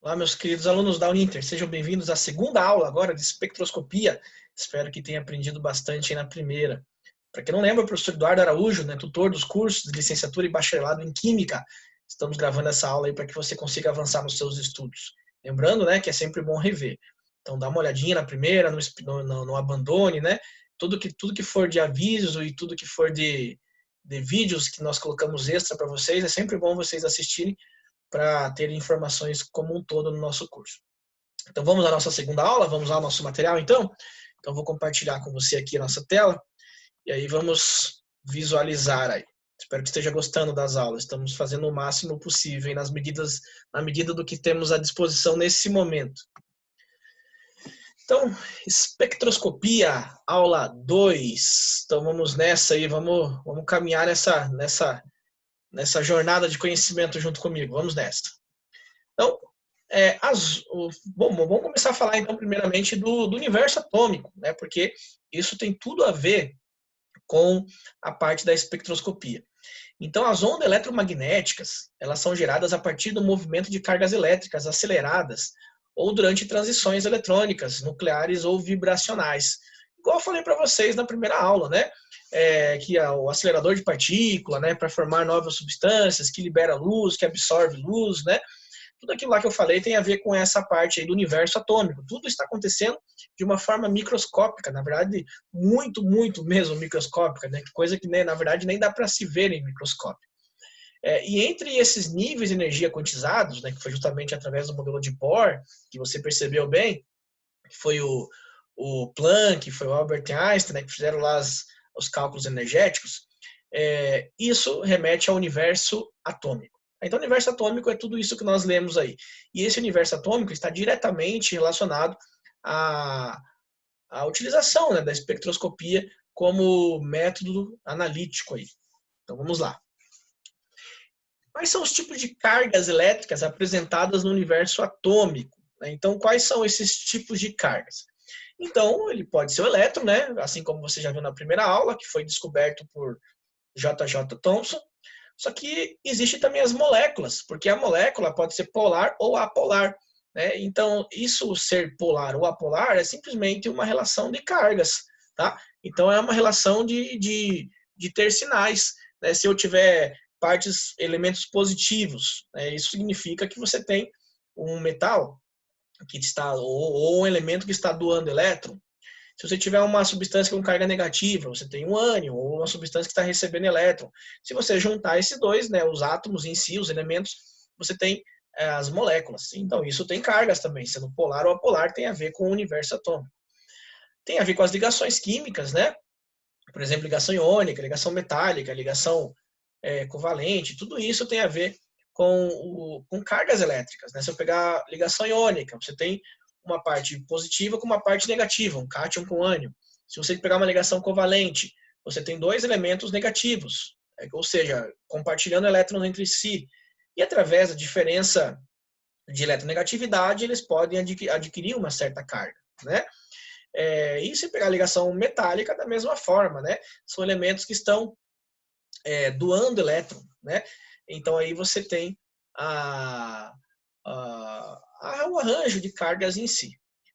Olá, meus queridos alunos da Uninter, sejam bem-vindos à segunda aula agora de espectroscopia. Espero que tenham aprendido bastante aí na primeira. Para quem não lembra, o professor Eduardo Araújo, né, tutor dos cursos de licenciatura e bacharelado em Química. Estamos gravando essa aula aí para que você consiga avançar nos seus estudos. Lembrando, né, que é sempre bom rever. Então dá uma olhadinha na primeira, não abandone, né? Tudo que for de aviso e tudo que for de vídeos que nós colocamos extra para vocês, é sempre bom vocês assistirem para ter informações como um todo no nosso curso. Então vamos à nossa segunda aula, vamos ao nosso material então? Então vou compartilhar com você aqui a nossa tela e aí vamos visualizar aí. Espero que esteja gostando das aulas. Estamos fazendo o máximo possível na medida do que temos à disposição nesse momento. Então, espectroscopia, aula 2. Então vamos nessa aí, vamos caminhar nessa jornada de conhecimento junto comigo. Vamos nessa. Então, vamos começar a falar, então, primeiramente do universo atômico, né? Porque isso tem tudo a ver com a parte da espectroscopia. Então, as ondas eletromagnéticas, elas são geradas a partir do movimento de cargas elétricas aceleradas ou durante transições eletrônicas, nucleares ou vibracionais. Igual eu falei para vocês na primeira aula, né? Que é o acelerador de partícula, né? Para formar novas substâncias, que libera luz, que absorve luz, né? Tudo aquilo lá que eu falei tem a ver com essa parte aí do universo atômico. Tudo está acontecendo de uma forma microscópica, na verdade, muito, muito mesmo microscópica, né? Coisa que, na verdade, nem dá para se ver em microscópio. E entre esses níveis de energia quantizados, né, que foi justamente através do modelo de Bohr, que você percebeu bem, que foi o Planck, foi o Albert Einstein, né, que fizeram lá os cálculos energéticos, isso remete ao universo atômico. Então, o universo atômico é tudo isso que nós lemos aí. E esse universo atômico está diretamente relacionado à utilização, né, da espectroscopia como método analítico aí. Então, vamos lá. Quais são os tipos de cargas elétricas apresentadas no universo atômico? Então, quais são esses tipos de cargas? Então, ele pode ser o elétron, né? Assim como você já viu na primeira aula, que foi descoberto por J.J. Thomson. Só que existe também as moléculas, porque a molécula pode ser polar ou apolar, né? Então, isso ser polar ou apolar é simplesmente uma relação de cargas, tá? Então, é uma relação de ter sinais, né? Se eu tiver elementos positivos, né? Isso significa que você tem um metal que está, ou um elemento que está doando elétron. Se você tiver uma substância com carga negativa, você tem um ânion, ou uma substância que está recebendo elétron. Se você juntar esses dois, né, os átomos em si, os elementos, você tem as moléculas. Então, isso tem cargas também, sendo polar ou apolar, tem a ver com o universo atômico. Tem a ver com as ligações químicas, né? Por exemplo, ligação iônica, ligação metálica, ligação covalente, tudo isso tem a ver com cargas elétricas, né? Se eu pegar ligação iônica, você tem uma parte positiva com uma parte negativa, um cátion com ânion. Se você pegar uma ligação covalente, você tem dois elementos negativos, ou seja, compartilhando elétrons entre si. E através da diferença de eletronegatividade, eles podem adquirir uma certa carga, né? E se pegar a ligação metálica, da mesma forma, né? São elementos que estão doando elétron, né? Então aí você tem o arranjo de cargas em si.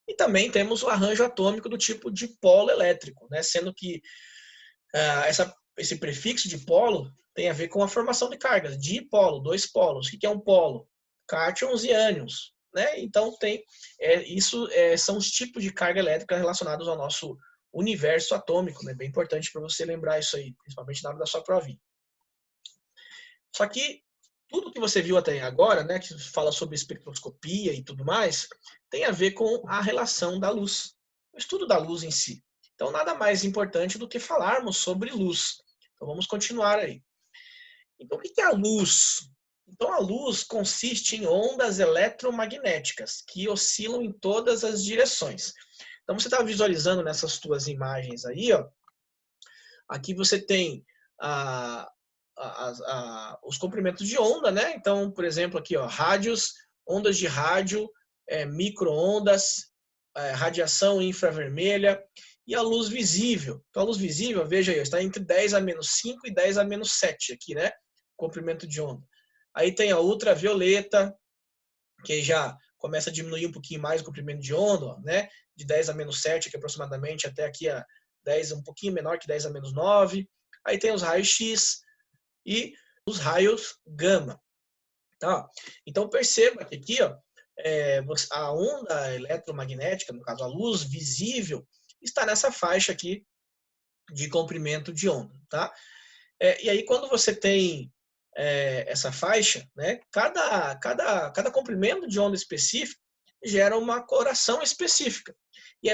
E também temos o arranjo atômico do tipo de polo elétrico, né? Sendo que esse prefixo de polo tem a ver com a formação de cargas, dipolo, dois polos. O que é um polo? Cátions e ânions, né? Então são os tipos de carga elétrica relacionados ao nosso universo atômico, né? Bem importante para você lembrar isso aí, principalmente na hora da sua provinha. Só que tudo que você viu até agora, né, que fala sobre espectroscopia e tudo mais, tem a ver com a relação da luz, o estudo da luz em si. Então, nada mais importante do que falarmos sobre luz. Então, vamos continuar aí. Então, o que é a luz? Então, a luz consiste em ondas eletromagnéticas que oscilam em todas as direções. Então, você está visualizando nessas tuas imagens aí, ó. Aqui você tem os comprimentos de onda, né? Então, por exemplo, aqui, ó, rádios, ondas de rádio, micro-ondas, radiação infravermelha e a luz visível. Então, a luz visível, veja aí, está entre 10 a menos 5 e 10 a menos 7 aqui, né? Comprimento de onda. Aí tem a ultravioleta, que já começa a diminuir um pouquinho mais o comprimento de onda, ó, né? De 10 a menos 7, aqui aproximadamente, até aqui a 10, um pouquinho menor que 10 a menos 9. Aí tem os raios X e os raios gama. Tá? Então perceba que aqui, ó, a onda eletromagnética, no caso a luz visível, está nessa faixa aqui de comprimento de onda. Tá? E aí quando você tem essa faixa, né, cada comprimento de onda específico gera uma coloração específica. E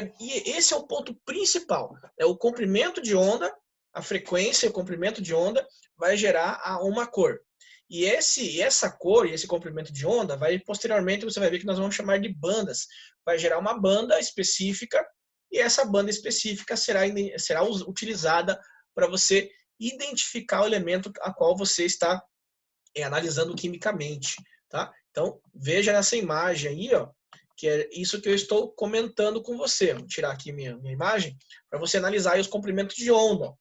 esse é o ponto principal. O comprimento de onda, a frequência, o comprimento de onda vai gerar uma cor. E essa cor e esse comprimento de onda, posteriormente você vai ver que nós vamos chamar de bandas. Vai gerar uma banda específica e essa banda específica será utilizada para você identificar o elemento a qual você está analisando quimicamente. Tá? Então, veja nessa imagem aí, ó, que é isso que eu estou comentando com você. Vou tirar aqui minha imagem para você analisar aí os comprimentos de onda.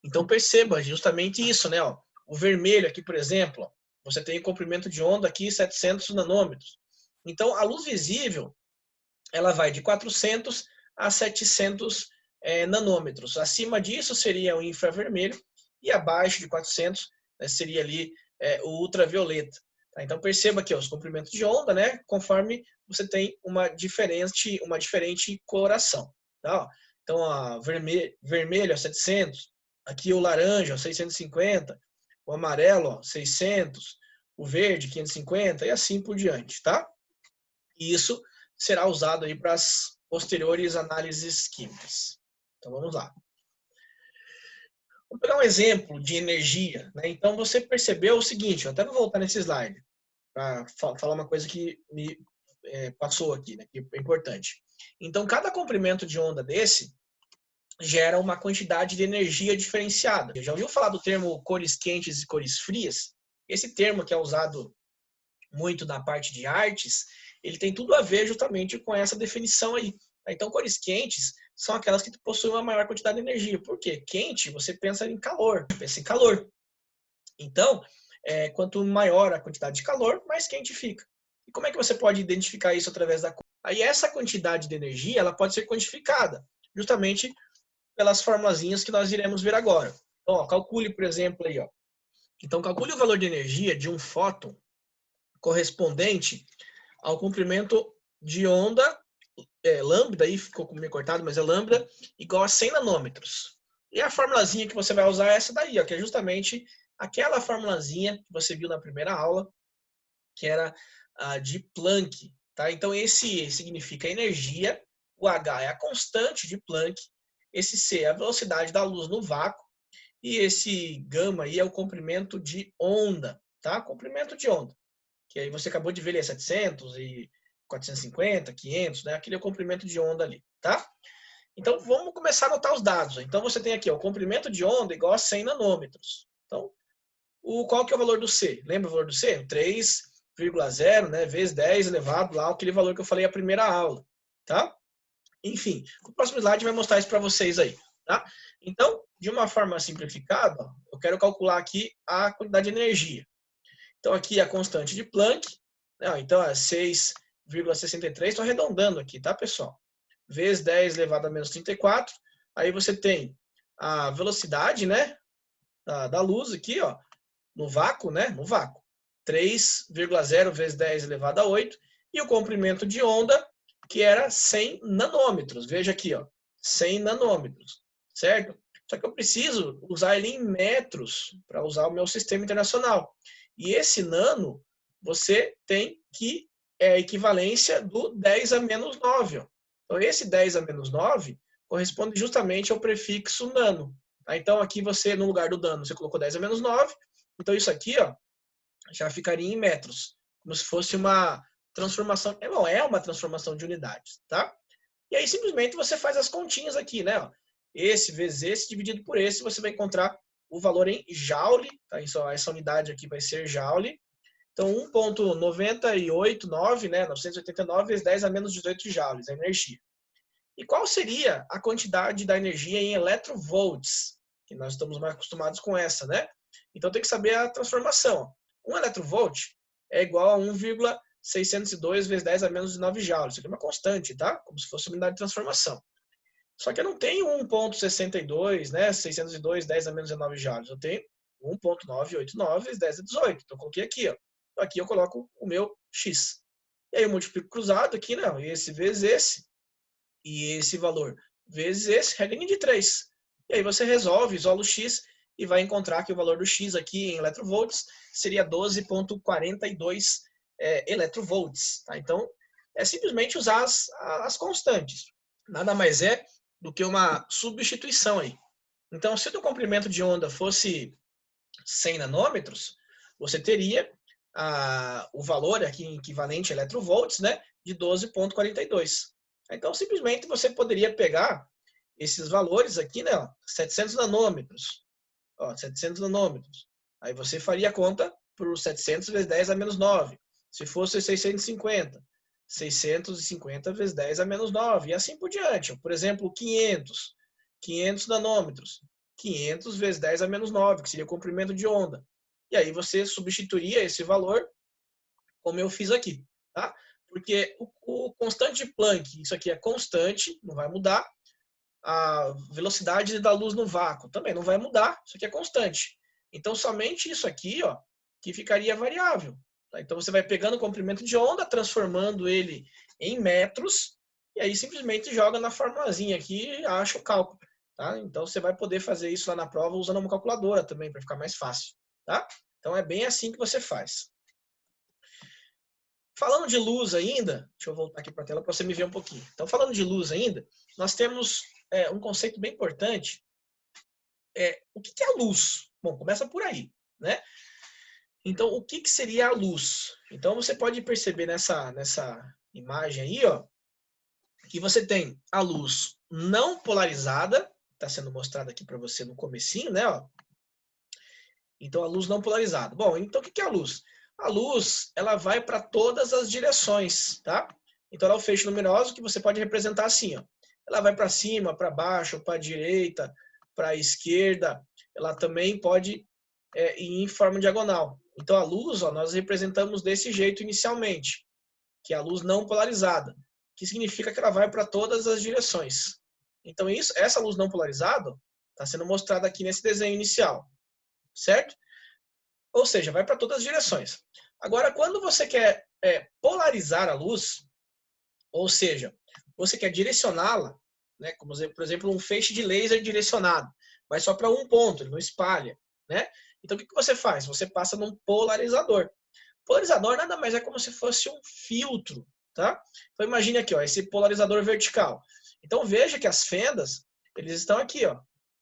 Então, perceba justamente isso, né? Ó. O vermelho aqui, por exemplo, ó, você tem o comprimento de onda aqui 700 nanômetros. Então, a luz visível, ela vai de 400 a 700 nanômetros. Acima disso seria o infravermelho e abaixo de 400 seria ali o ultravioleta. Tá? Então, perceba aqui ó, os comprimentos de onda, né? Conforme você tem uma diferente coloração. Tá? Então, a vermelho é 700, aqui o laranja 650, o amarelo ó, 600, o verde 550 e assim por diante, tá? E isso será usado aí para as posteriores análises químicas. Então vamos lá. Vou pegar um exemplo de energia, né? Então você percebeu o seguinte, eu até vou voltar nesse slide para falar uma coisa que me passou aqui, né? Que é importante. Então cada comprimento de onda desse gera uma quantidade de energia diferenciada. Já ouviu falar do termo cores quentes e cores frias? Esse termo que é usado muito na parte de artes, ele tem tudo a ver justamente com essa definição aí. Então, cores quentes são aquelas que possuem uma maior quantidade de energia. Por quê? Quente, você pensa em calor, pensa em calor. Então, quanto maior a quantidade de calor, mais quente fica. E como é que você pode identificar isso através da cor? Aí essa quantidade de energia, ela pode ser quantificada, justamente pelas formulazinhas que nós iremos ver agora. Então, ó, calcule, por exemplo, aí, ó. Então, calcule o valor de energia de um fóton correspondente ao comprimento de onda lambda, aí ficou meio cortado, mas é lambda, igual a 100 nanômetros. E a formulazinha que você vai usar é essa daí, ó, que é justamente aquela formulazinha que você viu na primeira aula, que era a de Planck. Tá? Então, esse E significa energia, o H é a constante de Planck, esse C é a velocidade da luz no vácuo, e esse gama aí é o comprimento de onda, tá? Comprimento de onda. Que aí você acabou de ver ali, 700 e 450, 500, né? Aquele é o comprimento de onda ali, tá? Então, vamos começar a anotar os dados. Então, você tem aqui ó, o comprimento de onda igual a 100 nanômetros. Então, qual que é o valor do C? Lembra o valor do C? 3,0, né, vezes 10 elevado lá, aquele valor que eu falei na primeira aula, tá? Enfim, o próximo slide vai mostrar isso para vocês aí, tá? Então, de uma forma simplificada, ó, eu quero calcular aqui a quantidade de energia. Então, aqui a constante de Planck, né? Então é 6,63, estou arredondando aqui, tá, pessoal? Vezes 10 elevado a menos 34, aí você tem a velocidade, né, da luz aqui, ó, no vácuo, né, no vácuo, 3,0 vezes 10 elevado a 8, e o comprimento de onda, que era 100 nanômetros, veja aqui, ó, 100 nanômetros, certo? Só que eu preciso usar ele em metros para usar o meu sistema internacional. E esse nano, você tem que a equivalência do 10 a menos 9. Ó. Então, esse 10 a menos 9 corresponde justamente ao prefixo nano. Tá? Então, aqui você, no lugar do nano, você colocou 10 a menos 9. Então, isso aqui ó, já ficaria em metros. Como se fosse uma transformação. Não, é uma transformação de unidades. Tá? E aí, simplesmente, você faz as continhas aqui, né? Ó. Esse vezes esse dividido por esse, você vai encontrar o valor em joule. Tá? Essa unidade aqui vai ser joule. Então, 1,989, né, 989 vezes 10 a menos 18 joules, a energia. E qual seria a quantidade da energia em electrovolts? Que nós estamos mais acostumados com essa, né? Então, tem que saber a transformação. 1 electrovolt é igual a 602 vezes 10 a menos 9 joules. Isso aqui é uma constante, tá? Como se fosse uma unidade de transformação. Só que eu não tenho 1,62, né? 602, 10 a menos 19 joules. Eu tenho 1,989 vezes 10 a 18. Então, eu coloquei aqui, ó. Aqui eu coloco o meu x. E aí eu multiplico cruzado aqui, né? Esse vezes esse. E esse valor vezes esse, regrinha de 3. E aí você resolve, isola o x e vai encontrar que o valor do x aqui em eletrovolts seria 12,42 eletrovolts. Tá? Então, é simplesmente usar as constantes. Nada mais é do que uma substituição aí. Então, se o teu comprimento de onda fosse 100 nanômetros, você teria o valor aqui em equivalente a eletrovolts, né, de 12,42. Então, simplesmente você poderia pegar esses valores aqui, né, ó, 700 nanômetros. Ó, 700 nanômetros. Aí você faria a conta por 700 vezes 10 a menos 9. Se fosse 650, 650 vezes 10 a menos 9. E assim por diante. Por exemplo, 500 nanômetros. 500 vezes 10 a menos 9, que seria o comprimento de onda. E aí você substituiria esse valor como eu fiz aqui. Tá? Porque o constante de Planck, isso aqui é constante, não vai mudar. A velocidade da luz no vácuo também não vai mudar, isso aqui é constante. Então, somente isso aqui, ó, que ficaria variável. Tá? Então, você vai pegando o comprimento de onda, transformando ele em metros, e aí simplesmente joga na formulazinha aqui e acha o cálculo. Tá? Então, você vai poder fazer isso lá na prova usando uma calculadora também, para ficar mais fácil. Tá? Então, é bem assim que você faz. Falando de luz ainda, deixa eu voltar aqui para a tela para você me ver um pouquinho. Então, falando de luz ainda, nós temos um conceito bem importante. O que é a luz? Bom, começa por aí, né? Então, o que seria a luz? Então, você pode perceber nessa imagem aí, ó, que você tem a luz não polarizada, está sendo mostrada aqui para você no comecinho, né? Ó. Então, a luz não polarizada. Bom, então o que é a luz? A luz, ela vai para todas as direções, tá? Então, ela é o feixe luminoso que você pode representar assim, ó. Ela vai para cima, para baixo, para a direita, para a esquerda. Ela também pode ir em forma diagonal. Então, a luz, ó, nós representamos desse jeito inicialmente, que é a luz não polarizada, que significa que ela vai para todas as direções. Então, essa luz não polarizada está sendo mostrada aqui nesse desenho inicial, certo? Ou seja, vai para todas as direções. Agora, quando você quer polarizar a luz, ou seja, você quer direcioná-la, né, como por exemplo um feixe de laser direcionado, vai só para um ponto, ele não espalha, né? Então o que você faz? Você passa num polarizador. Polarizador nada mais é como se fosse um filtro, tá? Então imagine aqui, ó, esse polarizador vertical. Então veja que as fendas, eles estão aqui, ó,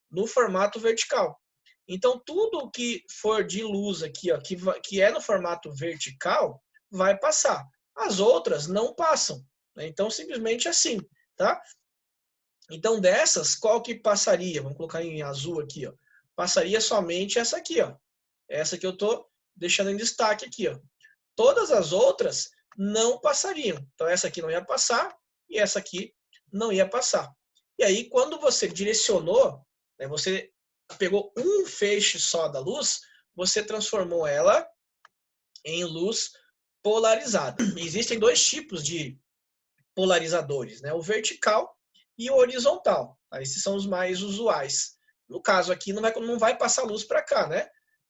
no formato vertical. Então tudo que for de luz aqui, ó, que é no formato vertical, vai passar. As outras não passam. Então, simplesmente assim, tá? Então, dessas, qual que passaria? Vamos colocar em azul aqui, ó. Passaria somente essa aqui, ó. Essa que eu tô deixando em destaque aqui, ó. Todas as outras não passariam. Então, essa aqui não ia passar e essa aqui não ia passar. E aí, quando você direcionou, né, você pegou um feixe só da luz, você transformou ela em luz polarizada. Existem dois tipos de polarizadores, né? O vertical e o horizontal. Tá? Esses são os mais usuais. No caso aqui, não vai passar luz para cá, né?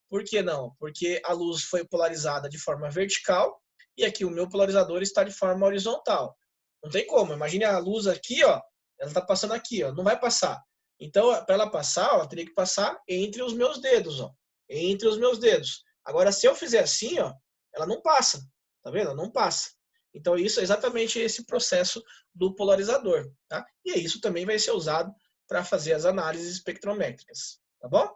Por que não? Porque a luz foi polarizada de forma vertical e aqui o meu polarizador está de forma horizontal. Não tem como. Imagine a luz aqui, ó, ela está passando aqui, ó, não vai passar. Então, para ela passar, ela teria que passar entre os meus dedos, ó, entre os meus dedos. Agora, se eu fizer assim, ó, ela não passa. Tá vendo? Ela não passa. Então, isso é exatamente esse processo do polarizador. Tá? E isso também vai ser usado para fazer as análises espectrométricas. Tá bom?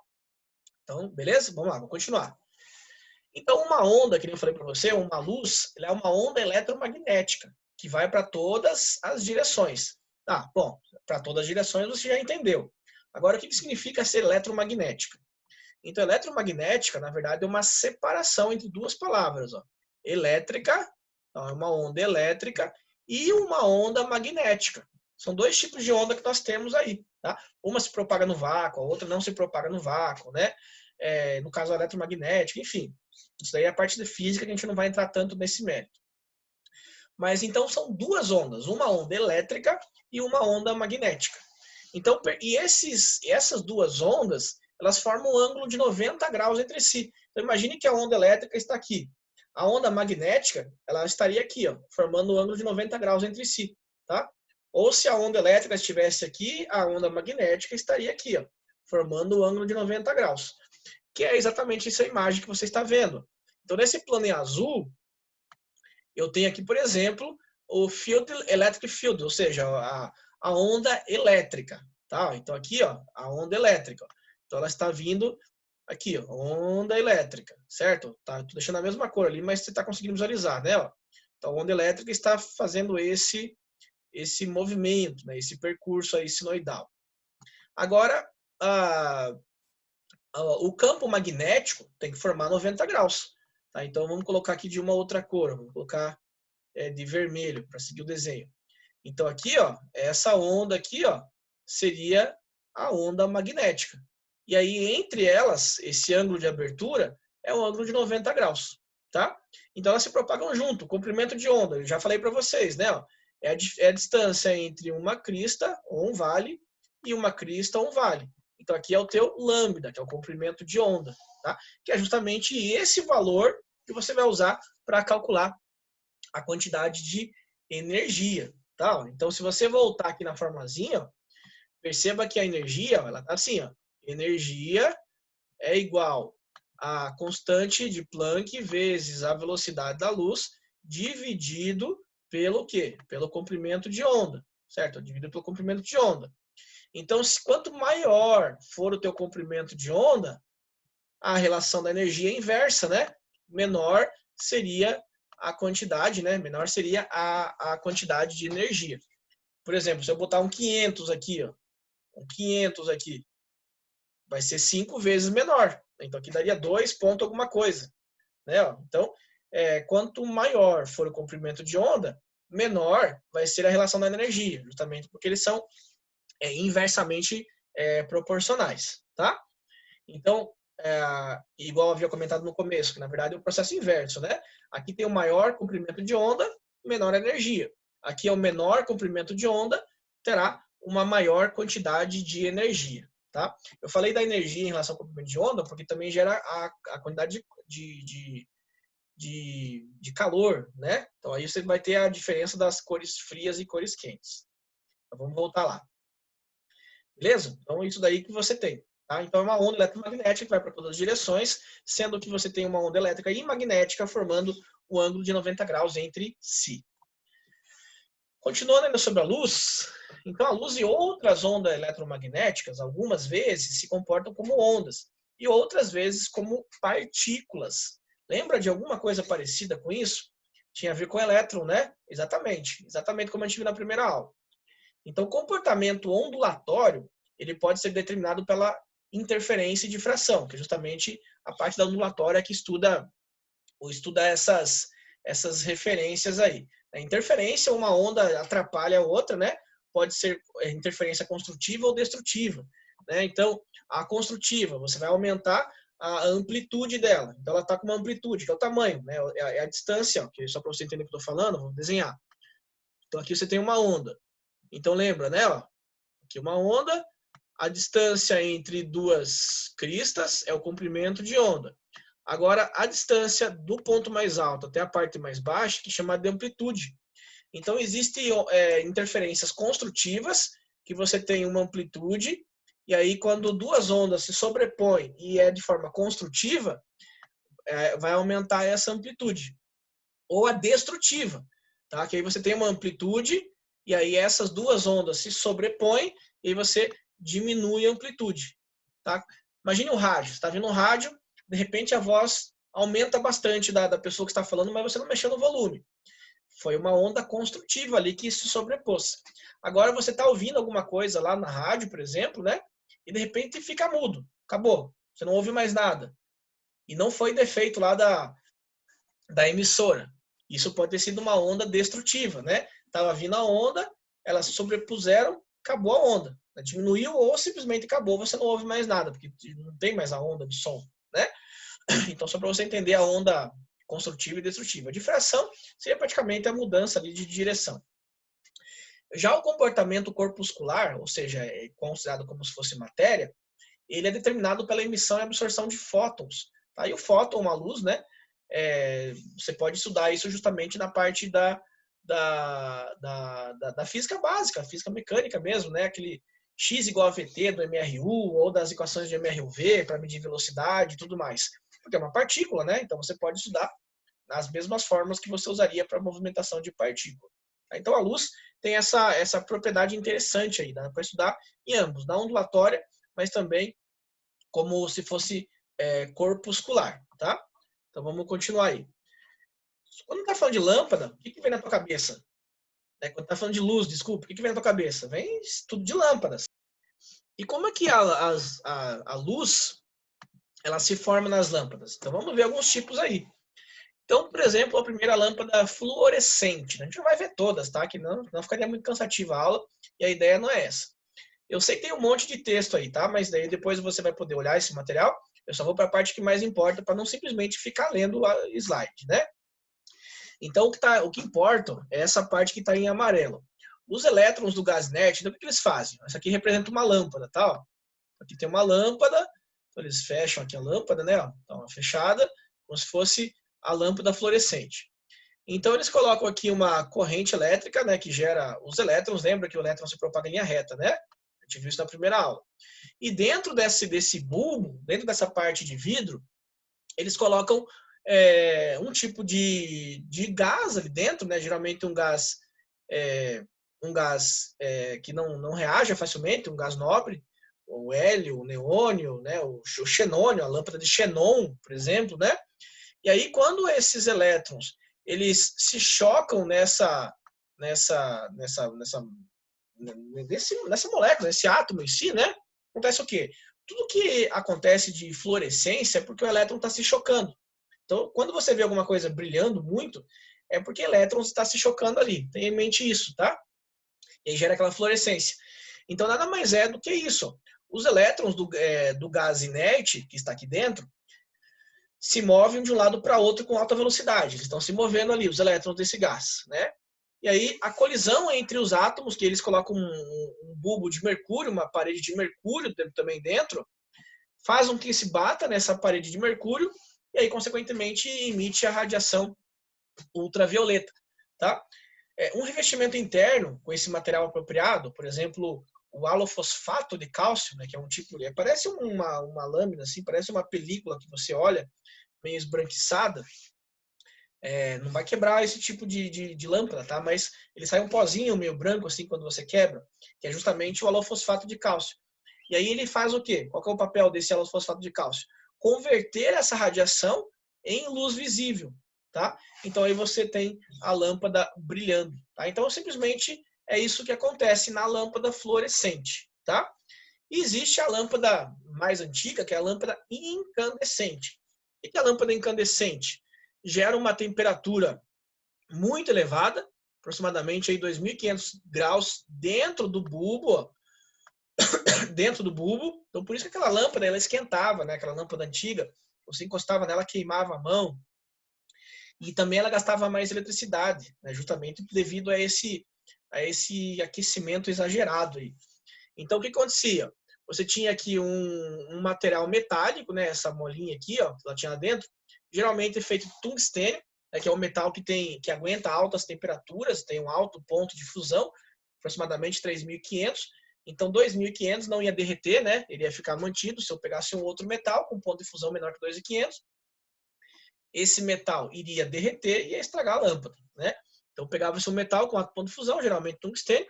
Então, beleza? Vamos lá, vou continuar. Então, uma onda, que eu falei para você, uma luz, ela é uma onda eletromagnética, que vai para todas as direções. Tá, bom, para todas as direções você já entendeu. Agora, o que significa ser eletromagnética? Então, eletromagnética, na verdade, é uma separação entre duas palavras. Ó. Elétrica, então é uma onda elétrica, e uma onda magnética. São dois tipos de onda que nós temos aí. Tá? Uma se propaga no vácuo, a outra não se propaga no vácuo, né? No caso, a eletromagnética, enfim. Isso daí é a parte de física que a gente não vai entrar tanto nesse mérito. Mas então são duas ondas, uma onda elétrica e uma onda magnética. Então, essas duas ondas, elas formam um ângulo de 90 graus entre si. Então imagine que a onda elétrica está aqui. A onda magnética, ela estaria aqui, ó, formando um ângulo de 90 graus entre si, tá? Ou se a onda elétrica estivesse aqui, a onda magnética estaria aqui, ó, formando um ângulo de 90 graus. Que é exatamente essa imagem que você está vendo. Então, nesse plano em azul, eu tenho aqui, por exemplo, o field electric field, ou seja, a onda elétrica, tá? Então aqui, ó, a onda elétrica. Ó. Então ela está vindo aqui, ó, onda elétrica, certo? Tá, tô deixando a mesma cor ali, mas você está conseguindo visualizar, né? Ó. Então a onda elétrica está fazendo esse movimento, né? Esse percurso aí sinoidal. Agora, o campo magnético tem que formar 90 graus. Tá? Então vamos colocar aqui de uma outra cor, vamos colocar de vermelho para seguir o desenho. Então aqui, ó, essa onda aqui, ó, seria a onda magnética. E aí entre elas, esse ângulo de abertura é um ângulo de 90 graus, tá? Então elas se propagam junto, comprimento de onda. Eu já falei para vocês, né? Ó, é a distância entre uma crista ou um vale e uma crista ou um vale. Então aqui é o teu lambda, que é o comprimento de onda, tá? Que é justamente esse valor que você vai usar para calcular a quantidade de energia, tá? Então se você voltar aqui na formulazinha, ó, perceba que a energia, ó, ela tá assim, ó, energia é igual a constante de Planck vezes a velocidade da luz dividido pelo quê? Pelo comprimento de onda, certo? Dividido pelo comprimento de onda. Então, quanto maior for o teu comprimento de onda, a relação da energia é inversa, né? Menor seria a quantidade, né? Menor seria a quantidade de energia. Por exemplo, se eu botar um 500 aqui, ó, um 500 aqui, vai ser 5 vezes menor. Então aqui daria 2 ponto alguma coisa, né? Então, quanto maior for o comprimento de onda, menor vai ser a relação da energia, justamente porque eles são inversamente proporcionais, tá? Então, igual eu havia comentado no começo, que na verdade é o processo inverso, né? Aqui tem o maior comprimento de onda, menor energia. Aqui é o menor comprimento de onda, terá uma maior quantidade de energia, tá? Eu falei da energia em relação ao comprimento de onda, porque também gera a quantidade de calor, né? Então aí você vai ter a diferença das cores frias e cores quentes. Então, vamos voltar lá. Beleza? Então, isso daí que você tem. Tá? Então, é uma onda eletromagnética que vai para todas as direções, sendo que você tem uma onda elétrica e magnética formando um ângulo de 90 graus entre si. Continuando ainda sobre a luz, então a luz e outras ondas eletromagnéticas, algumas vezes, se comportam como ondas e outras vezes como partículas. Lembra de alguma coisa parecida com isso? Tinha a ver com elétron, né? Exatamente como a gente viu na primeira aula. Então, o comportamento ondulatório ele pode ser determinado pela interferência e difração, que é justamente a parte da ondulatória que estuda essas referências aí. A interferência, uma onda atrapalha a outra, né? Pode ser interferência construtiva ou destrutiva. Né? Então, a construtiva, você vai aumentar a amplitude dela. Então, ela está com uma amplitude, que é o tamanho, né? É a distância, ó, que só para você entender o que eu estou falando, vou desenhar. Então, aqui você tem uma onda. Então lembra, né? Ó, aqui uma onda, a distância entre duas cristas é o comprimento de onda. Agora, a distância do ponto mais alto até a parte mais baixa, que chama de amplitude. Então, existem interferências construtivas, que você tem uma amplitude, e aí quando duas ondas se sobrepõem e é de forma construtiva, vai aumentar essa amplitude. Ou a destrutiva, tá? Que aí você tem uma amplitude, e aí essas duas ondas se sobrepõem e você diminui a amplitude. Tá? Imagine um rádio. Você está vendo um rádio, de repente a voz aumenta bastante da pessoa que está falando, mas você não mexeu no volume. Foi uma onda construtiva ali que se sobrepôs. Agora você está ouvindo alguma coisa lá na rádio, por exemplo, né? E de repente fica mudo. Acabou. Você não ouve mais nada. E não foi defeito lá da emissora. Isso pode ter sido uma onda destrutiva, né? Tava vindo a onda, elas se sobrepuseram, acabou a onda. Diminuiu ou simplesmente acabou, você não ouve mais nada, porque não tem mais a onda de som, né? Então, só para você entender a onda construtiva e destrutiva. A difração seria praticamente a mudança ali de direção. Já o comportamento corpuscular, ou seja, é considerado como se fosse matéria, ele é determinado pela emissão e absorção de fótons. Tá? E o fóton, uma luz, né? Você pode estudar isso justamente na parte da física básica, física mecânica mesmo, né? Aquele x igual a vt do MRU, ou das equações de MRUV para medir velocidade e tudo mais. Porque é uma partícula, né? Então você pode estudar nas mesmas formas que você usaria para movimentação de partícula. Então a luz tem essa propriedade interessante aí, dá para estudar em ambos, na ondulatória, mas também como se fosse corpuscular, tá? Então vamos continuar aí. Quando está falando de lâmpada, o que vem na tua cabeça? Quando está falando de luz, desculpa, o que vem na tua cabeça? Vem tudo de lâmpadas. E como é que a luz ela se forma nas lâmpadas? Então vamos ver alguns tipos aí. Então, por exemplo, a primeira lâmpada fluorescente. A gente não vai ver todas, tá? Que não ficaria muito cansativa a aula e a ideia não é essa. Eu sei que tem um monte de texto aí, tá? Mas daí depois você vai poder olhar esse material. Eu só vou para a parte que mais importa para não simplesmente ficar lendo a slide, né? Então, o que importa é essa parte que está em amarelo. Os elétrons do gás inerte, então o que eles fazem? Essa aqui representa uma lâmpada, tá? Aqui tem uma lâmpada, então eles fecham aqui a lâmpada, né? Então, fechada, como se fosse a lâmpada fluorescente. Então, eles colocam aqui uma corrente elétrica, né, que gera os elétrons. Lembra que o elétron se propaga em linha reta, né? A gente viu isso na primeira aula. E dentro desse bulbo, dentro dessa parte de vidro, eles colocam um tipo de gás ali dentro, né? Geralmente um gás que não reage facilmente, um gás nobre, o hélio, o neônio, né? O xenônio, a lâmpada de xenon, por exemplo, né? E aí, quando esses elétrons eles se chocam nessa molécula, nesse átomo em si, né? Acontece o quê? Tudo que acontece de fluorescência é porque o elétron está se chocando. Então, quando você vê alguma coisa brilhando muito, é porque elétrons está se chocando ali. Tenha em mente isso, tá? E aí gera aquela fluorescência. Então, nada mais é do que isso. Os elétrons do gás inerte, que está aqui dentro, se movem de um lado para outro com alta velocidade. Eles estão se movendo ali, os elétrons desse gás, né? E aí, a colisão entre os átomos, que eles colocam um bulbo de mercúrio, uma parede de mercúrio também dentro, faz com que se bata nessa parede de mercúrio e aí, consequentemente, emite a radiação ultravioleta, tá? Um revestimento interno com esse material apropriado, por exemplo, o halofosfato de cálcio, né, que é um tipo, parece uma lâmina, assim, parece uma película que você olha, meio esbranquiçada, não vai quebrar esse tipo de lâmpada, tá? Mas ele sai um pozinho meio branco, assim, quando você quebra, que é justamente o halofosfato de cálcio. E aí ele faz o quê? Qual que é o papel desse halofosfato de cálcio? Converter essa radiação em luz visível, tá? Então aí você tem a lâmpada brilhando, tá? Então simplesmente é isso que acontece na lâmpada fluorescente, tá? E existe a lâmpada mais antiga, que é a lâmpada incandescente. O que é a lâmpada incandescente? Gera uma temperatura muito elevada, aproximadamente aí 2.500 graus dentro do bulbo, Então, por isso que aquela lâmpada, ela esquentava, né? Aquela lâmpada antiga, você encostava nela, queimava a mão. E também ela gastava mais eletricidade, né? Justamente devido a esse aquecimento exagerado aí. Então, o que acontecia? Você tinha aqui um material metálico, né? Essa molinha aqui, ó, que ela tinha lá dentro, geralmente feito de tungstênio, né? Que é um metal que aguenta altas temperaturas, tem um alto ponto de fusão, aproximadamente 3.500. Então, 2.500 não ia derreter, né? Ele ia ficar mantido. Se eu pegasse um outro metal com ponto de fusão menor que 2.500, esse metal iria derreter e ia estragar a lâmpada, né? Então, pegava-se um metal com alto ponto de fusão, geralmente tungstênio,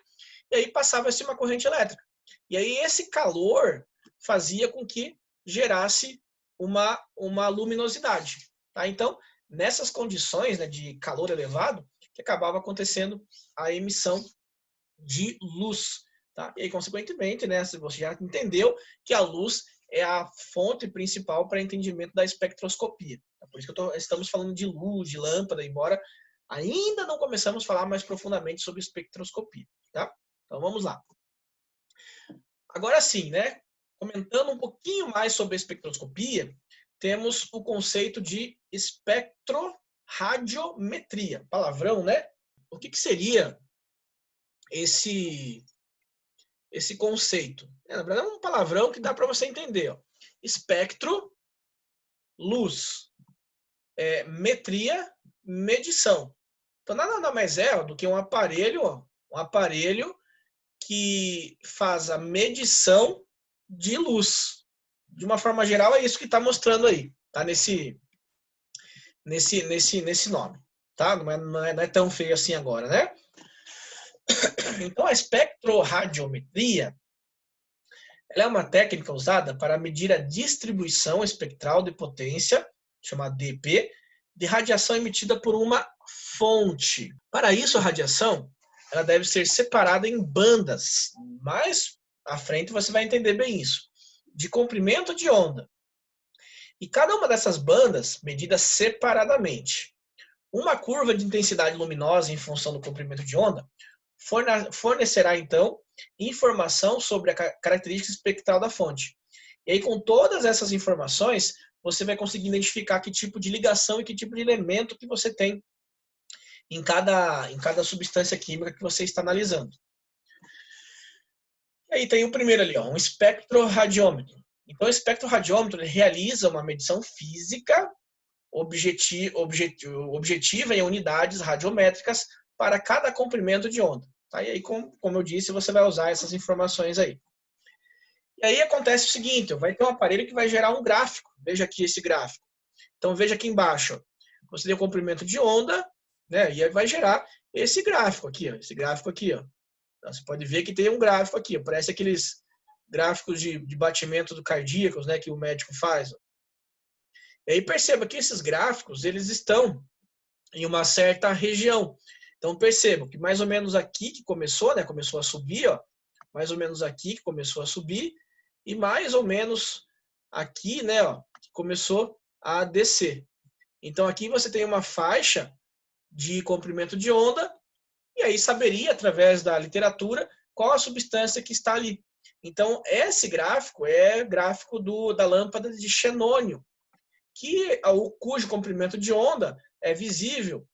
e aí passava-se uma corrente elétrica. E aí esse calor fazia com que gerasse uma luminosidade, tá? Então, nessas condições, né, de calor elevado, que acabava acontecendo a emissão de luz. Tá? E aí, consequentemente, né, você já entendeu que a luz é a fonte principal para entendimento da espectroscopia. Por isso que estamos falando de luz, de lâmpada, embora ainda não começamos a falar mais profundamente sobre espectroscopia. Tá? Então, vamos lá. Agora sim, né, comentando um pouquinho mais sobre a espectroscopia, temos o conceito de espectro espectroradiometria. Palavrão, né? O que seria esse conceito? Na verdade, é um palavrão que dá para você entender. Ó. Espectro, luz, metria, medição. Então, nada mais é do que um aparelho que faz a medição de luz. De uma forma geral, é isso que está mostrando aí, tá? Nesse nome, tá? Não é tão feio assim agora, né? Então, a espectrorradiometria ela é uma técnica usada para medir a distribuição espectral de potência, chamada DP, de radiação emitida por uma fonte. Para isso, a radiação ela deve ser separada em bandas. Mais à frente você vai entender bem isso. De comprimento de onda. E cada uma dessas bandas medida separadamente. Uma curva de intensidade luminosa em função do comprimento de onda fornecerá, então, informação sobre a característica espectral da fonte. E aí, com todas essas informações, você vai conseguir identificar que tipo de ligação e que tipo de elemento que você tem em cada substância química que você está analisando. E aí tem o primeiro ali, ó, um espectroradiômetro. Então, o espectroradiômetro realiza uma medição física objetiva em unidades radiométricas para cada comprimento de onda. Tá? E aí, como eu disse, você vai usar essas informações aí. E aí acontece o seguinte, vai ter um aparelho que vai gerar um gráfico. Veja aqui esse gráfico. Então, veja aqui embaixo. Você tem o comprimento de onda, né? E aí vai gerar esse gráfico aqui, ó. Esse gráfico aqui, ó. Então, você pode ver que tem um gráfico aqui, ó. Parece aqueles gráficos de batimento do cardíacos, né? Que o médico faz. Ó. E aí perceba que esses gráficos, eles estão em uma certa região. Então percebam que mais ou menos aqui que começou, né? Começou a subir, ó. Mais ou menos aqui que começou a subir e mais ou menos aqui, né? Ó, que começou a descer. Então aqui você tem uma faixa de comprimento de onda e aí saberia através da literatura qual a substância que está ali. Então esse gráfico é gráfico da lâmpada de xenônio, cujo comprimento de onda é visível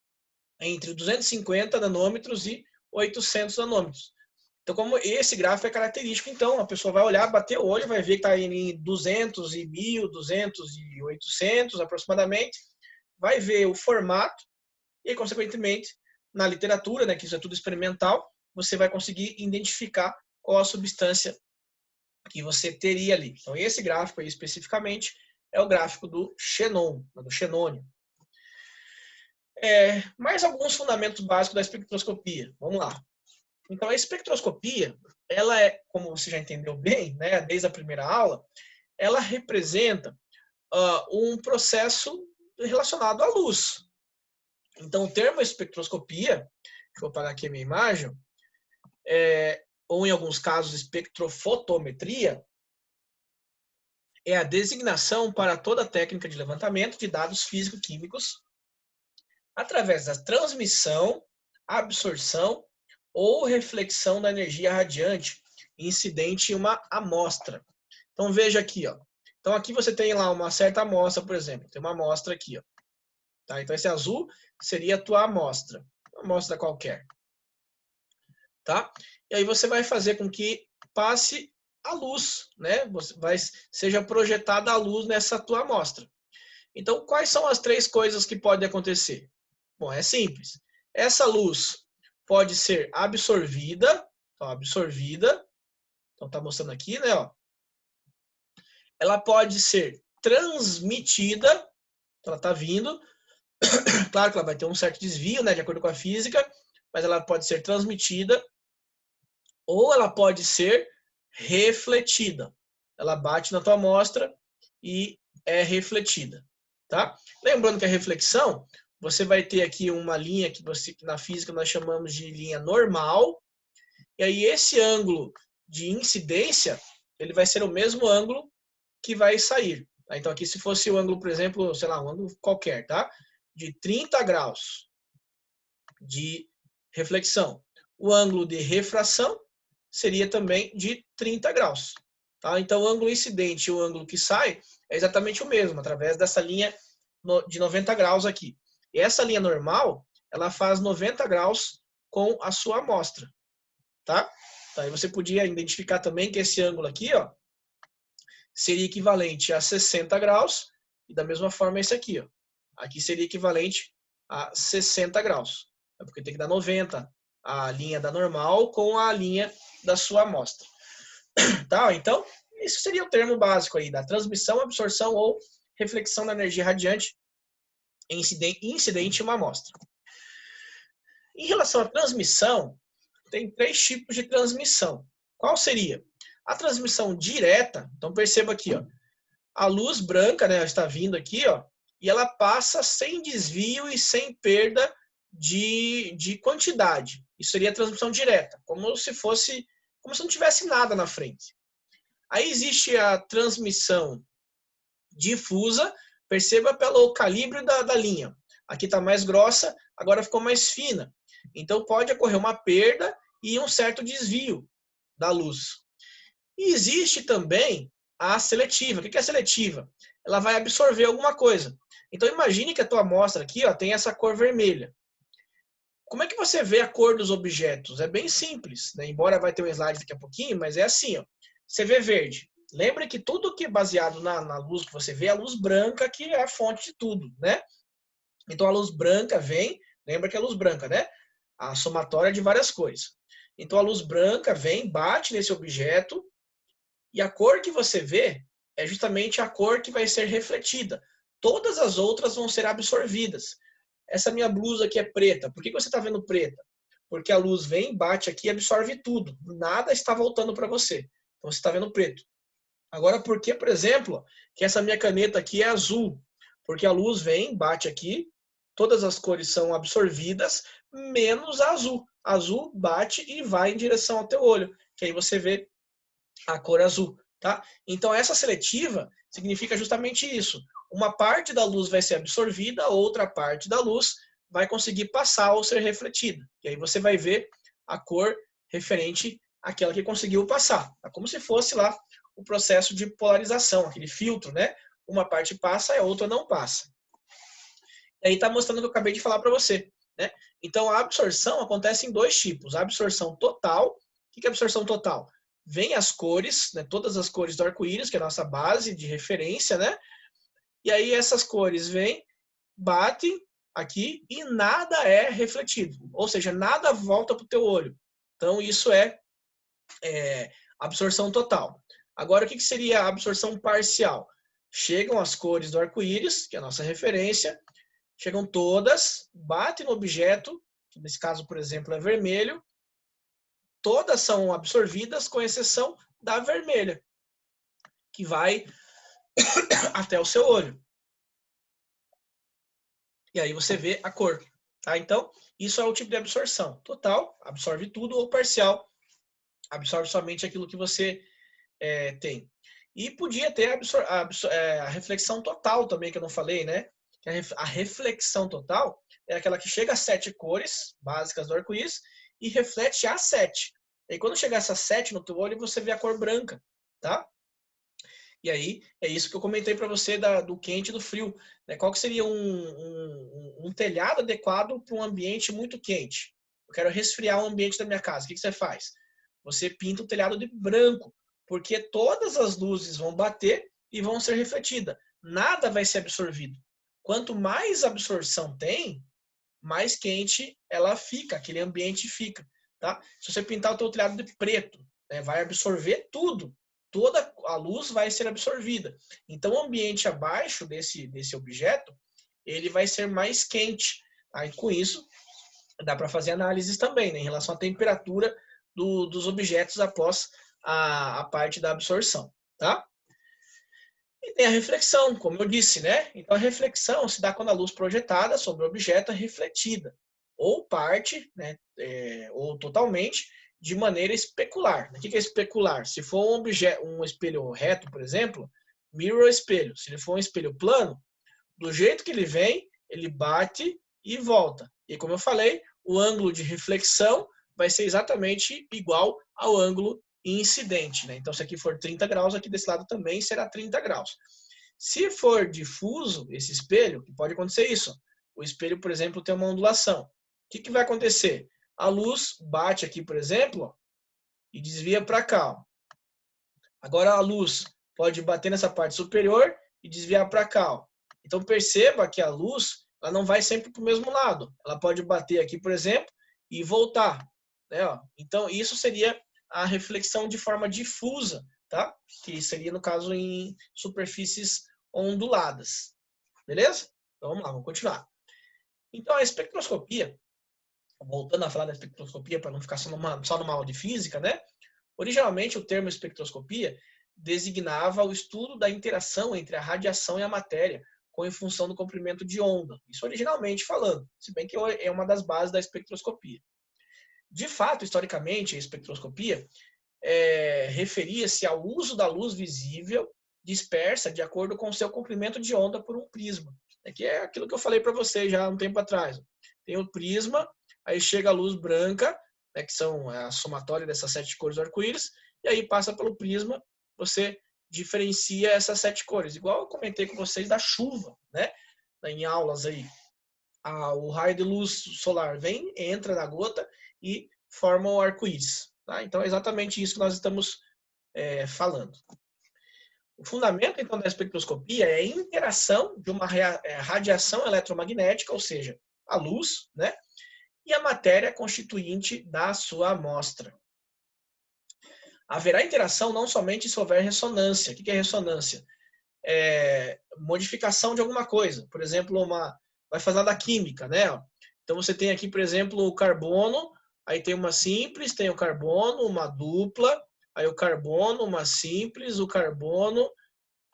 entre 250 nanômetros e 800 nanômetros. Então, como esse gráfico é característico, então a pessoa vai olhar, bater o olho, vai ver que está em 200 e 1.000, 200 e 800 aproximadamente, vai ver o formato e, consequentemente, na literatura, né, que isso é tudo experimental, você vai conseguir identificar qual a substância que você teria ali. Então, esse gráfico aí especificamente é o gráfico do xenon, do xenônio. Mais alguns fundamentos básicos da espectroscopia. Vamos lá. Então, a espectroscopia, ela é, como você já entendeu bem, né, desde a primeira aula, ela representa um processo relacionado à luz. Então, o termo espectroscopia, que eu vou apagar aqui a minha imagem, ou em alguns casos espectrofotometria, é a designação para toda técnica de levantamento de dados físico-químicos através da transmissão, absorção ou reflexão da energia radiante incidente em uma amostra. Então veja aqui, ó. Então aqui você tem lá uma certa amostra, por exemplo. Tem uma amostra aqui, ó. Tá? Então esse azul seria a tua amostra, uma amostra qualquer. Tá? E aí você vai fazer com que passe a luz, né? Seja projetada a luz nessa tua amostra. Então quais são as três coisas que podem acontecer? Bom, é simples. Essa luz pode ser absorvida, então tá mostrando aqui, né, ó. Ela pode ser transmitida, então ela tá vindo, claro que ela vai ter um certo desvio, né, de acordo com a física, mas ela pode ser transmitida, ou ela pode ser refletida. Ela bate na tua amostra e é refletida, tá? Lembrando que a reflexão, você vai ter aqui uma linha que na física nós chamamos de linha normal, e aí esse ângulo de incidência, ele vai ser o mesmo ângulo que vai sair. Tá? Então aqui se fosse o ângulo, por exemplo, sei lá, um ângulo qualquer, tá? De 30 graus de reflexão. O ângulo de refração seria também de 30 graus. Tá? Então o ângulo incidente e o ângulo que sai é exatamente o mesmo, através dessa linha de 90 graus aqui. E essa linha normal, ela faz 90 graus com a sua amostra, tá? Então, aí você podia identificar também que esse ângulo aqui, ó, seria equivalente a 60 graus, e da mesma forma esse aqui, ó. Aqui seria equivalente a 60 graus, porque tem que dar 90 a linha da normal com a linha da sua amostra. Tá? Então, isso seria o termo básico aí da transmissão, absorção ou reflexão da energia radiante incidente em uma amostra. Em relação à transmissão, tem 3 tipos de transmissão. Qual seria? A transmissão direta, então perceba aqui, ó, a luz branca, né, está vindo aqui, ó, e ela passa sem desvio e sem perda de quantidade. Isso seria a transmissão direta, como se não tivesse nada na frente. Aí existe a transmissão difusa, perceba pelo calibre da linha. Aqui está mais grossa, agora ficou mais fina. Então pode ocorrer uma perda e um certo desvio da luz. E existe também a seletiva. O que é a seletiva? Ela vai absorver alguma coisa. Então imagine que a tua amostra aqui, ó, tem essa cor vermelha. Como é que você vê a cor dos objetos? É bem simples, né? Embora vai ter um slide daqui a pouquinho, mas é assim, ó. Você vê verde. Lembre que tudo que é baseado na luz que você vê é a luz branca que é a fonte de tudo, né? Então a luz branca vem, lembra que é a luz branca, né? A somatória de várias cores. Então a luz branca vem, bate nesse objeto e a cor que você vê é justamente a cor que vai ser refletida. Todas as outras vão ser absorvidas. Essa minha blusa aqui é preta. Por que você está vendo preta? Porque a luz vem, bate aqui e absorve tudo. Nada está voltando para você. Então você está vendo preto. Agora, por que, por exemplo, que essa minha caneta aqui é azul? Porque a luz vem, bate aqui, todas as cores são absorvidas, menos a azul. A azul bate e vai em direção ao teu olho, que aí você vê a cor azul, tá? Então essa seletiva significa justamente isso. Uma parte da luz vai ser absorvida, outra parte da luz vai conseguir passar ou ser refletida. E aí você vai ver a cor referente àquela que conseguiu passar. É como se fosse lá o processo de polarização, aquele filtro, né? Uma parte passa e a outra não passa. E aí está mostrando o que eu acabei de falar para você, né? Então a absorção acontece em 2 tipos. A absorção total. O que é absorção total? Vem as cores, né? Todas as cores do arco-íris, que é a nossa base de referência, né? E aí essas cores vêm, batem aqui e nada é refletido. Ou seja, nada volta para o teu olho. Então isso é absorção total. Agora, o que seria a absorção parcial? Chegam as cores do arco-íris, que é a nossa referência, chegam todas, batem no objeto, que nesse caso, por exemplo, é vermelho, todas são absorvidas, com exceção da vermelha, que vai até o seu olho. E aí você vê a cor. Tá? Então, isso é o tipo de absorção. Total, absorve tudo, ou parcial, absorve somente aquilo que você tem. E podia ter a reflexão total também, que eu não falei, né? A reflexão total é aquela que chega a 7 cores básicas do arco-íris e reflete as 7. E quando chegar essas 7 no teu olho, você vê a cor branca, tá? E aí, é isso que eu comentei para você do quente e do frio. Né? Qual que seria um telhado adequado para um ambiente muito quente? Eu quero resfriar o ambiente da minha casa. O que você faz? Você pinta o telhado de branco, porque todas as luzes vão bater e vão ser refletidas. Nada vai ser absorvido. Quanto mais absorção tem, mais quente ela fica, aquele ambiente fica. Tá? Se você pintar o teu telhado de preto, né, vai absorver tudo. Toda a luz vai ser absorvida. Então, o ambiente abaixo desse objeto, ele vai ser mais quente. Tá? E com isso, dá para fazer análises também, né, em relação à temperatura dos objetos após a parte da absorção. Tá? E tem a reflexão, como eu disse, né? Então, a reflexão se dá quando a luz projetada sobre o objeto é refletida, ou parte, né, ou totalmente, de maneira especular. O que é especular? Se for um espelho reto, por exemplo, mirror espelho. Se ele for um espelho plano, do jeito que ele vem, ele bate e volta. E como eu falei, o ângulo de reflexão vai ser exatamente igual ao ângulo incidente. Né? Então, se aqui for 30 graus, aqui desse lado também será 30 graus. Se for difuso esse espelho, pode acontecer isso. O espelho, por exemplo, tem uma ondulação. O que vai acontecer? A luz bate aqui, por exemplo, ó, e desvia para cá. Ó. Agora a luz pode bater nessa parte superior e desviar para cá. Ó. Então perceba que a luz ela não vai sempre para o mesmo lado. Ela pode bater aqui, por exemplo, e voltar. Né? Ó. Então isso seria a reflexão de forma difusa, tá? Que seria, no caso, em superfícies onduladas. Beleza? Então vamos lá, vamos continuar. Então a espectroscopia, voltando a falar da espectroscopia para não ficar só numa aula de física, né? Originalmente o termo espectroscopia designava o estudo da interação entre a radiação e a matéria, com em função do comprimento de onda. Isso originalmente falando, se bem que é uma das bases da espectroscopia. De fato, historicamente, a espectroscopia referia-se ao uso da luz visível dispersa de acordo com o seu comprimento de onda por um prisma. Que é aquilo que eu falei para vocês já há um tempo atrás. Tem o prisma, aí chega a luz branca, né, que são a somatória dessas 7 cores do arco-íris, e aí passa pelo prisma, você diferencia essas 7 cores. Igual eu comentei com vocês da chuva, né, em aulas aí. O raio de luz solar vem, entra na gota e forma o arco-íris. Tá? Então é exatamente isso que nós estamos falando. O fundamento, então, da espectroscopia é a interação de uma radiação eletromagnética, ou seja, a luz, né, e a matéria constituinte da sua amostra. Haverá interação não somente se houver ressonância. O que é ressonância? Modificação de alguma coisa. Por exemplo, vai falar da química, né? Então você tem aqui, por exemplo, o carbono, aí tem uma simples, tem o carbono, uma dupla, aí o carbono, uma simples, o carbono,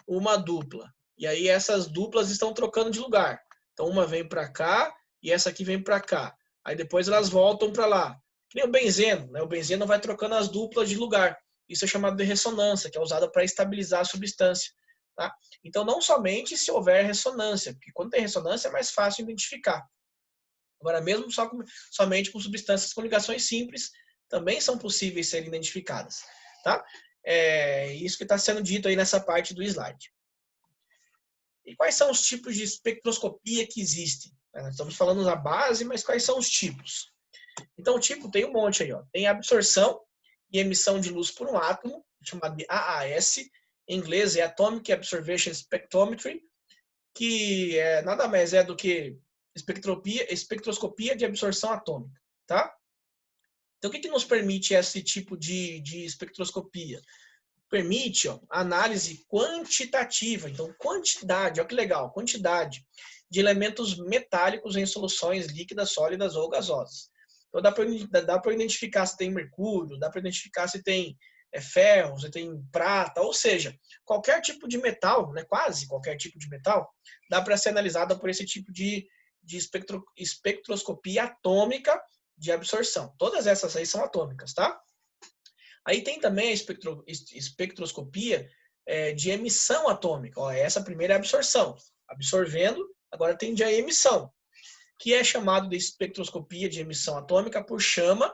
uma dupla. E aí essas duplas estão trocando de lugar. Então uma vem para cá e essa aqui vem para cá. Aí depois elas voltam para lá. Que nem o benzeno, né? O benzeno vai trocando as duplas de lugar. Isso é chamado de ressonância, que é usada para estabilizar a substância. Tá? Então não somente se houver ressonância, porque quando tem ressonância é mais fácil identificar. Agora mesmo somente com substâncias com ligações simples também são possíveis serem identificadas. Tá? É isso que está sendo dito aí nessa parte do slide. E quais são os tipos de espectroscopia que existem? Nós estamos falando da base, mas quais são os tipos? Então, o tipo tem um monte aí. Ó. Tem absorção e emissão de luz por um átomo, chamado de AAS. Em inglês é Atomic Observation Spectrometry, que nada mais é do que espectroscopia de absorção atômica. Tá? Então, o que nos permite esse tipo de espectroscopia? Permite análise quantitativa, então quantidade, olha que legal, quantidade de elementos metálicos em soluções líquidas, sólidas ou gasosas. Então dá para identificar se tem mercúrio, dá para identificar se tem ferro, se tem prata, ou seja, qualquer tipo de metal, né, quase qualquer tipo de metal, dá para ser analisada por esse tipo de espectroscopia atômica de absorção. Todas essas aí são atômicas, tá? Aí tem também a espectroscopia de emissão atômica. Ó, essa primeira é a absorção. Absorvendo, agora tem a emissão, que é chamado de espectroscopia de emissão atômica por chama,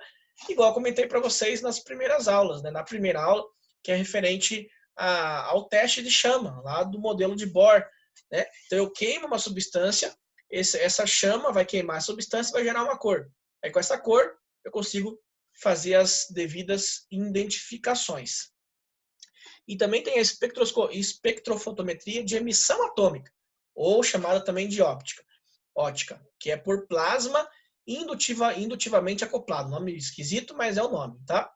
igual eu comentei para vocês nas primeiras aulas. Né? Na primeira aula, que é referente ao teste de chama, lá do modelo de Bohr. Né? Então eu queimo uma substância, essa chama vai queimar a substância e vai gerar uma cor. Aí com essa cor, eu consigo fazer as devidas identificações. E também tem a espectrofotometria de emissão atômica, ou chamada também de óptica, que é por plasma indutivamente acoplado. Nome esquisito, mas é o nome, tá?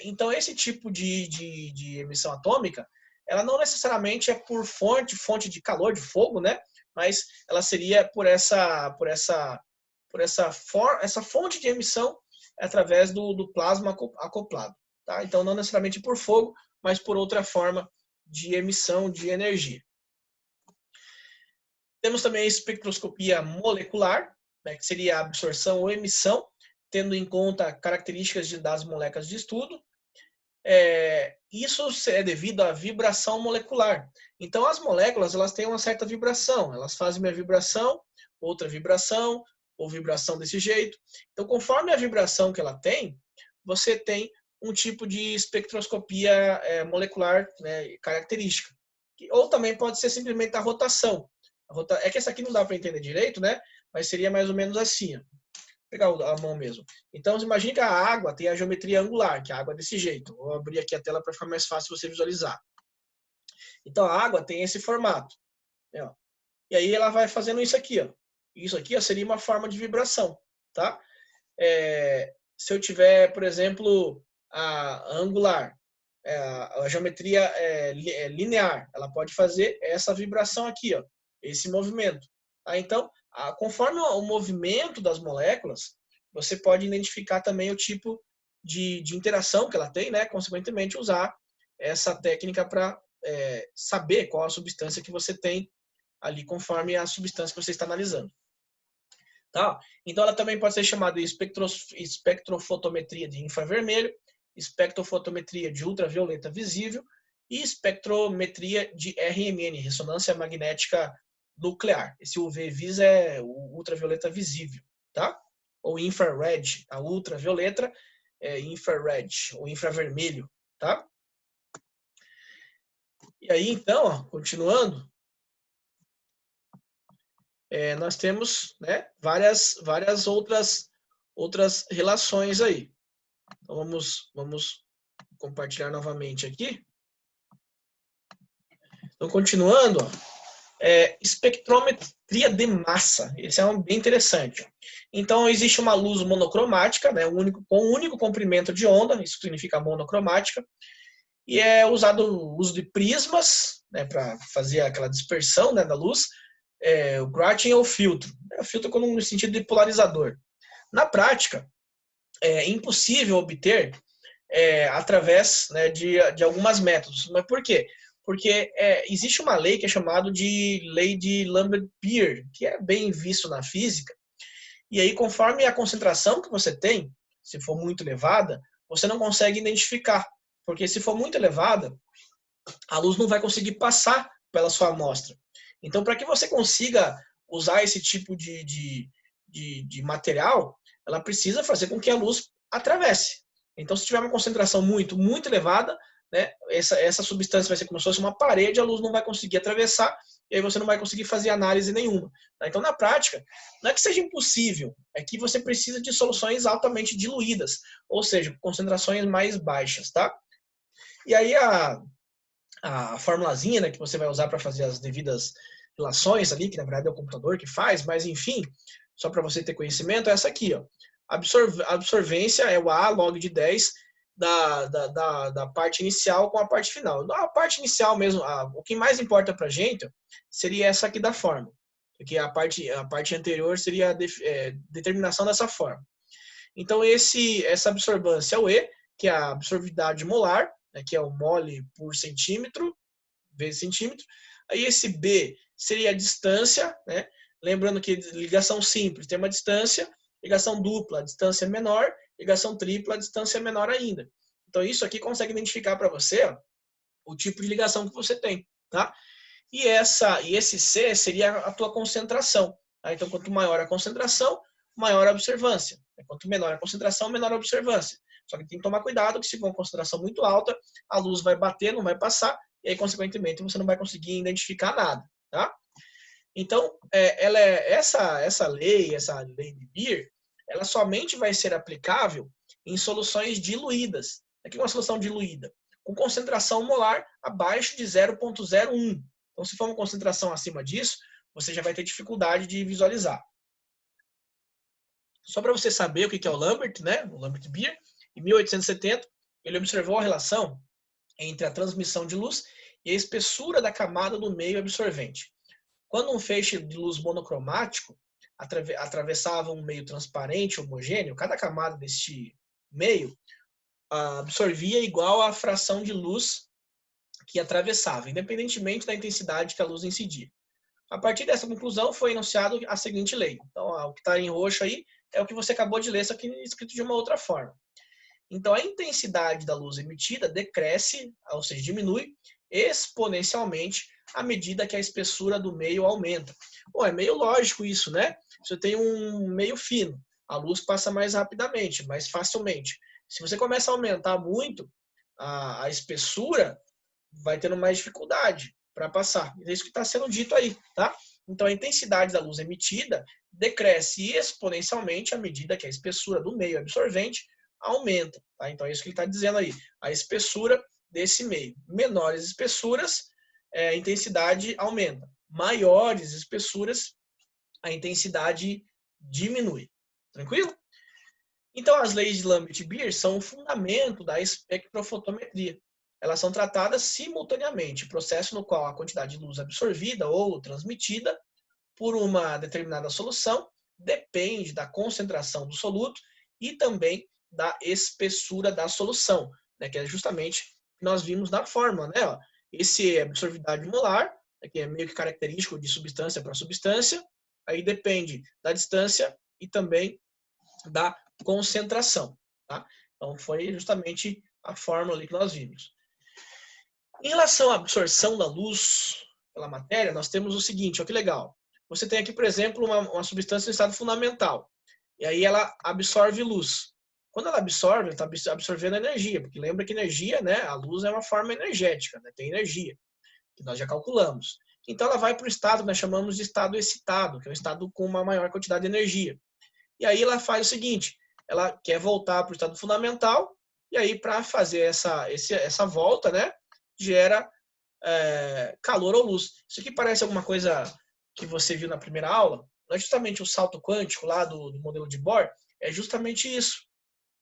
Então, esse tipo de emissão atômica, ela não necessariamente é por fonte de calor, de fogo, né? Mas ela seria por essa fonte de emissão através do plasma acoplado. Tá? Então, não necessariamente por fogo, mas por outra forma de emissão de energia. Temos também a espectroscopia molecular, né, que seria a absorção ou emissão, tendo em conta características das moléculas de estudo. Isso é devido à vibração molecular. Então, as moléculas elas têm uma certa vibração. Elas fazem uma vibração, outra vibração, ou vibração desse jeito. Então, conforme a vibração que ela tem, você tem um tipo de espectroscopia molecular, né, característica. Ou também pode ser simplesmente a rotação. É que essa aqui não dá para entender direito, né? Mas seria mais ou menos assim, ó. Vou pegar a mão mesmo. Então, imagine que a água tem a geometria angular, que a água é desse jeito. Vou abrir aqui a tela para ficar mais fácil você visualizar. Então, a água tem esse formato, né, ó. E aí ela vai fazendo isso aqui, ó. Isso aqui, ó, seria uma forma de vibração, tá? Se eu tiver, por exemplo, a angular, a geometria linear, ela pode fazer essa vibração aqui, ó, esse movimento. Tá? Então, conforme o movimento das moléculas, você pode identificar também o tipo de interação que ela tem, né? Consequentemente, usar essa técnica para saber qual a substância que você tem ali, conforme a substância que você está analisando. Tá? Então, ela também pode ser chamada de espectrofotometria de infravermelho, espectrofotometria de ultravioleta visível e espectrometria de RMN, ressonância magnética nuclear. Esse UV-vis é o ultravioleta visível, tá? Ou infrared, a ultravioleta é infrared, ou infravermelho, tá? E aí, então, ó, continuando, nós temos, né, várias outras relações aí. Então, vamos compartilhar novamente aqui. Então, continuando, ó, espectrometria de massa. Esse é bem interessante. Então, existe uma luz monocromática, né, com um único comprimento de onda, isso significa monocromática, e é usado o uso de prismas, né, para fazer aquela dispersão, né, da luz, o grating ou filtro. O filtro no sentido de polarizador. Na prática, é impossível obter através, né, de alguns métodos. Mas por quê? Porque existe uma lei que é chamada de lei de Lambert-Beer, que é bem visto na física, e aí conforme a concentração que você tem, se for muito elevada, você não consegue identificar, porque se for muito elevada, a luz não vai conseguir passar pela sua amostra. Então, para que você consiga usar esse tipo de material, ela precisa fazer com que a luz atravesse. Então, se tiver uma concentração muito elevada, né, essa substância vai ser como se fosse uma parede, a luz não vai conseguir atravessar, e aí você não vai conseguir fazer análise nenhuma. Tá? Então, na prática, não é que seja impossível, é que você precisa de soluções altamente diluídas, ou seja, concentrações mais baixas. Tá? E aí a formulazinha, né, que você vai usar para fazer as devidas relações ali, que na verdade é o computador que faz, mas enfim, só para você ter conhecimento, é essa aqui, ó. Absorvência é o A log de 10 da parte inicial com a parte final. A parte inicial mesmo, o que mais importa para a gente seria essa aqui da fórmula, porque a parte anterior seria a determinação dessa forma. Então, essa absorbância é o E, que é a absorvidade molar, né, que é o mole por centímetro, vezes centímetro. Aí esse B seria a distância, né? Lembrando que ligação simples tem uma distância, ligação dupla, a distância é menor, ligação tripla, a distância é menor ainda. Então, isso aqui consegue identificar para você, ó, o tipo de ligação que você tem, tá? E esse C seria a tua concentração. Tá? Então, quanto maior a concentração, maior a observância. Quanto menor a concentração, menor a observância. Só que tem que tomar cuidado, que se for uma concentração muito alta, a luz vai bater, não vai passar, e aí, consequentemente, você não vai conseguir identificar nada. Tá? Então, essa lei de Beer, ela somente vai ser aplicável em soluções diluídas. Aqui é uma solução diluída, com concentração molar abaixo de 0,01. Então, se for uma concentração acima disso, você já vai ter dificuldade de visualizar. Só para você saber o que é o Lambert, né? O Lambert-Beer, em 1870, ele observou a relação entre a transmissão de luz e a espessura da camada do meio absorvente. Quando um feixe de luz monocromático atravessava um meio transparente homogêneo, cada camada deste meio absorvia igual à fração de luz que atravessava, independentemente da intensidade que a luz incidia. A partir dessa conclusão foi enunciado a seguinte lei. Então, o que está em roxo aí é o que você acabou de ler, só que escrito de uma outra forma. Então, a intensidade da luz emitida decresce, ou seja, diminui exponencialmente à medida que a espessura do meio aumenta. Bom, é meio lógico isso, né? Você tem um meio fino, a luz passa mais rapidamente, mais facilmente. Se você começa a aumentar muito a espessura, vai tendo mais dificuldade para passar. É isso que está sendo dito aí, tá? Então, a intensidade da luz emitida decresce exponencialmente à medida que a espessura do meio absorvente aumenta. Tá? Então, é isso que ele está dizendo aí. A espessura desse meio. Menores espessuras, a intensidade aumenta. Maiores espessuras, a intensidade diminui. Tranquilo? Então, as leis de Lambert-Beer são o fundamento da espectrofotometria. Elas são tratadas simultaneamente, processo no qual a quantidade de luz absorvida ou transmitida por uma determinada solução depende da concentração do soluto e também da espessura da solução, né, que é justamente o que nós vimos na fórmula. Né, ó. Esse é absorvidade molar, que é meio que característico de substância para substância, aí depende da distância e também da concentração. Tá? Então, foi justamente a fórmula ali que nós vimos. Em relação à absorção da luz pela matéria, nós temos o seguinte, olha que legal. Você tem aqui, por exemplo, uma substância em estado fundamental. E aí ela absorve luz. Quando ela absorve, ela está absorvendo energia, porque lembra que energia, né, a luz é uma forma energética, né, tem energia, que nós já calculamos. Então ela vai para o estado que nós chamamos de estado excitado, que é um estado com uma maior quantidade de energia. E aí ela faz o seguinte, ela quer voltar para o estado fundamental, e aí para fazer essa volta, né, gera calor ou luz. Isso aqui parece alguma coisa que você viu na primeira aula, não é justamente o salto quântico lá do modelo de Bohr, é justamente isso.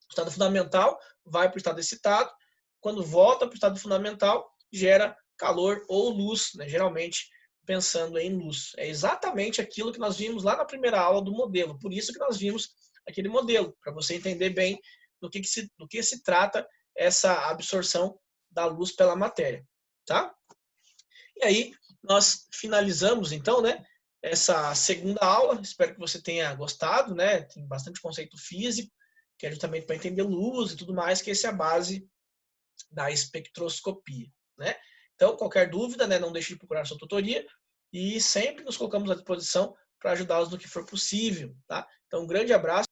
O estado fundamental vai para o estado excitado, quando volta para o estado fundamental, gera calor ou luz, né? Geralmente pensando em luz. É exatamente aquilo que nós vimos lá na primeira aula do modelo, por isso que nós vimos aquele modelo, para você entender bem do que se trata essa absorção da luz pela matéria. Tá? E aí, nós finalizamos, então, né, essa segunda aula. Espero que você tenha gostado, né? Tem bastante conceito físico, que é justamente para entender luz e tudo mais, que essa é a base da espectroscopia, né? Então, qualquer dúvida, né, não deixe de procurar sua tutoria e sempre nos colocamos à disposição para ajudá-los no que for possível, tá? Então, um grande abraço.